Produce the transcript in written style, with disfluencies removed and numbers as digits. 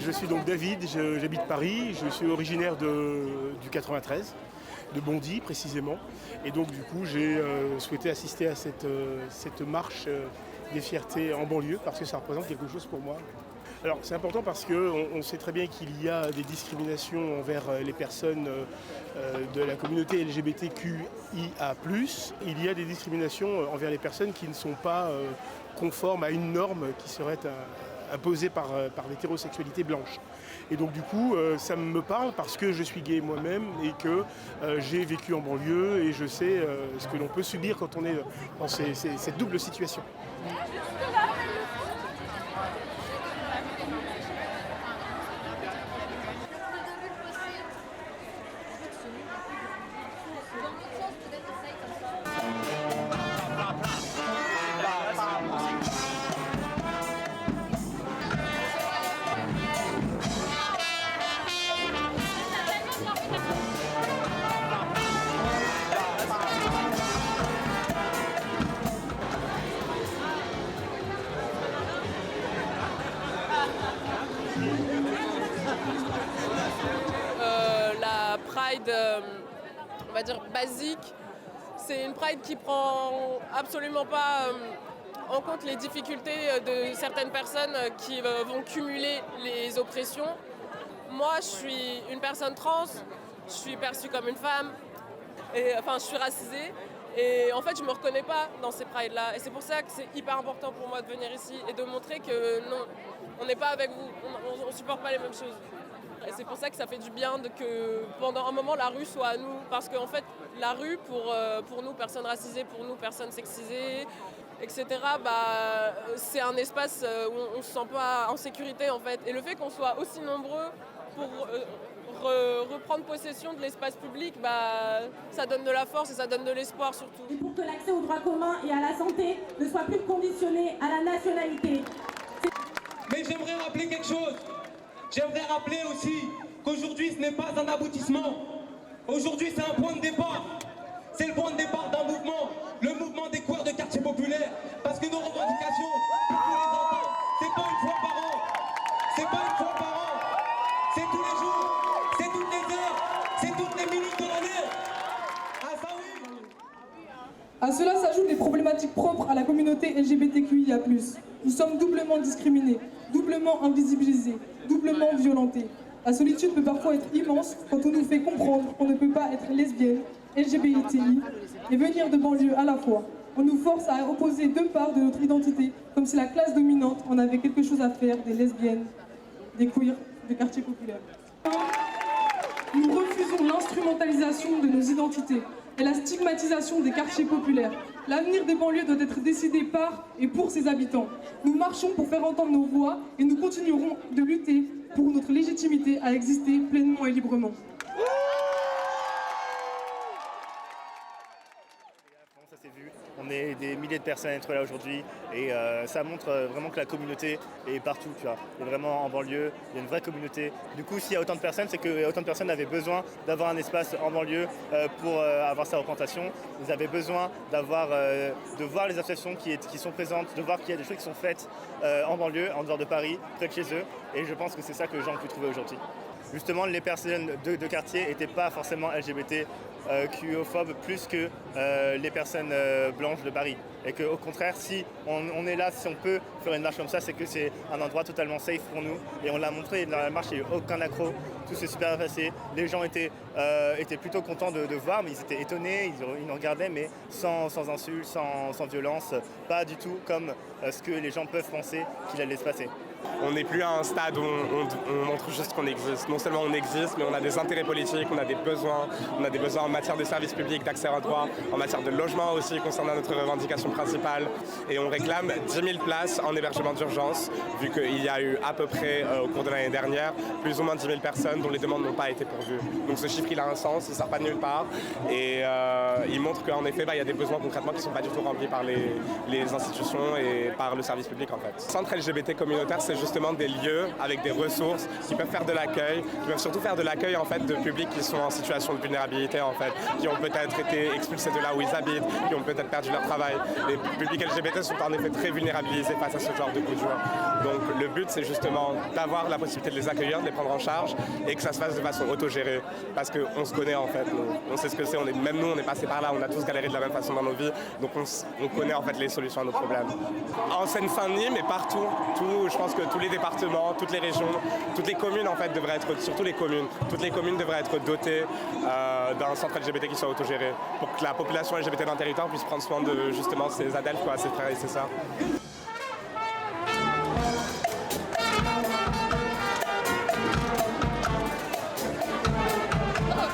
Je suis donc David, j'habite Paris, je suis originaire du 93, de Bondy précisément. Et donc du coup j'ai souhaité assister à cette marche des fiertés en banlieue parce que ça représente quelque chose pour moi. Alors c'est important parce qu'on sait très bien qu'il y a des discriminations envers les personnes de la communauté LGBTQIA+. Il y a des discriminations envers les personnes qui ne sont pas conformes à une norme qui serait imposée par l'hétérosexualité blanche. Et donc du coup ça me parle parce que je suis gay moi-même et que j'ai vécu en banlieue et je sais ce que l'on peut subir quand on est dans cette double situation. La Pride, on va dire basique, c'est une Pride qui prend absolument pas en compte les difficultés de certaines personnes qui vont cumuler les oppressions. Moi, je suis une personne trans, je suis perçue comme une femme, je suis racisée. Et en fait, je ne me reconnais pas dans ces prides-là. Et c'est pour ça que c'est hyper important pour moi de venir ici et de montrer que non, on n'est pas avec vous, on ne supporte pas les mêmes choses. Et c'est pour ça que ça fait du bien que pendant un moment, la rue soit à nous. Parce qu'en fait, la rue, pour nous, personnes racisées, pour nous, personnes sexisées, etc., c'est un espace où on ne se sent pas en sécurité, en fait. Et le fait qu'on soit aussi nombreux pour reprendre possession de l'espace public, ça donne de la force et ça donne de l'espoir surtout. Et pour que l'accès aux droits communs et à la santé ne soit plus conditionné à la nationalité. Mais j'aimerais rappeler quelque chose. J'aimerais rappeler aussi qu'aujourd'hui ce n'est pas un aboutissement. Aujourd'hui c'est un point de départ. C'est le point de départ d'un mouvement, le mouvement des queers de quartier populaire. Parce que nos revendications, vous les entendez, c'est pas une fois par an. C'est pas une fois par an. C'est tous les jours, c'est toutes les heures, c'est toutes les minutes de l'année. Ah ça oui. À cela s'ajoutent les problématiques propres à la communauté LGBTQIA+. Nous sommes doublement discriminés, doublement invisibilisés, doublement violentés. La solitude peut parfois être immense quand on nous fait comprendre qu'on ne peut pas être lesbienne, LGBTI et venir de banlieue à la fois. On nous force à opposer deux parts de notre identité, comme si la classe dominante en avait quelque chose à faire des lesbiennes, des queers, des quartiers populaires. Nous refusons l'instrumentalisation de nos identités et la stigmatisation des quartiers populaires. L'avenir des banlieues doit être décidé par et pour ses habitants. Nous marchons pour faire entendre nos voix et nous continuerons de lutter pour notre légitimité à exister pleinement et librement. Ça s'est vu, on est des milliers de personnes à être là aujourd'hui et ça montre vraiment que la communauté est partout, tu vois. Il y a vraiment en banlieue, il y a une vraie communauté. Du coup, s'il y a autant de personnes, c'est que autant de personnes avaient besoin d'avoir un espace en banlieue pour avoir sa représentation. Ils avaient besoin de voir les associations qui sont présentes, de voir qu'il y a des choses qui sont faites en banlieue, en dehors de Paris, près de chez eux. Et je pense que c'est ça que les gens ont pu trouver aujourd'hui. Justement, les personnes de quartier n'étaient pas forcément LGBT, QIophobes, plus que les personnes blanches de Paris. Et qu'au contraire, si on est là, si on peut faire une marche comme ça, c'est que c'est un endroit totalement safe pour nous. Et on l'a montré, dans la marche, il n'y a eu aucun accroc, tout s'est super bien passé. Les gens étaient plutôt contents de voir, mais ils étaient étonnés, ils nous regardaient, mais sans insultes, sans violence, pas du tout comme ce que les gens peuvent penser qu'il allait se passer. On n'est plus à un stade où on montre juste qu'on existe. Non seulement on existe, mais on a des intérêts politiques, on a des besoins en matière de services publics, d'accès à droit, en matière de logement aussi concernant notre revendication principale. Et on réclame 10 000 places en hébergement d'urgence, vu qu'il y a eu à peu près, au cours de l'année dernière, plus ou moins 10 000 personnes dont les demandes n'ont pas été pourvues. Donc ce chiffre, il a un sens, il ne sort pas de nulle part. Et il montre qu'en effet, il y a des besoins concrètement qui ne sont pas du tout remplis par les institutions et par le service public en fait. Centre LGBT communautaire, c'est justement des lieux avec des ressources qui peuvent faire de l'accueil, qui peuvent surtout faire de l'accueil en fait de publics qui sont en situation de vulnérabilité en fait, qui ont peut-être été expulsés de là où ils habitent, qui ont peut-être perdu leur travail. Les publics LGBT sont en effet très vulnérabilisés face à ce genre de coups durs. Donc le but c'est justement d'avoir la possibilité de les accueillir, de les prendre en charge et que ça se fasse de façon autogérée parce qu'on se connaît en fait, on sait ce que c'est, même nous on est passé par là, on a tous galéré de la même façon dans nos vies, donc on connaît en fait les solutions à nos problèmes. En Seine-Saint-Denis, mais partout, je pense que tous les départements, toutes les régions, toutes les communes en fait devraient être, surtout les communes, toutes les communes devraient être dotées d'un centre LGBT qui soit autogéré pour que la population LGBT d'un territoire puisse prendre soin de justement ses adeptes, quoi, ses frères et ses sœurs.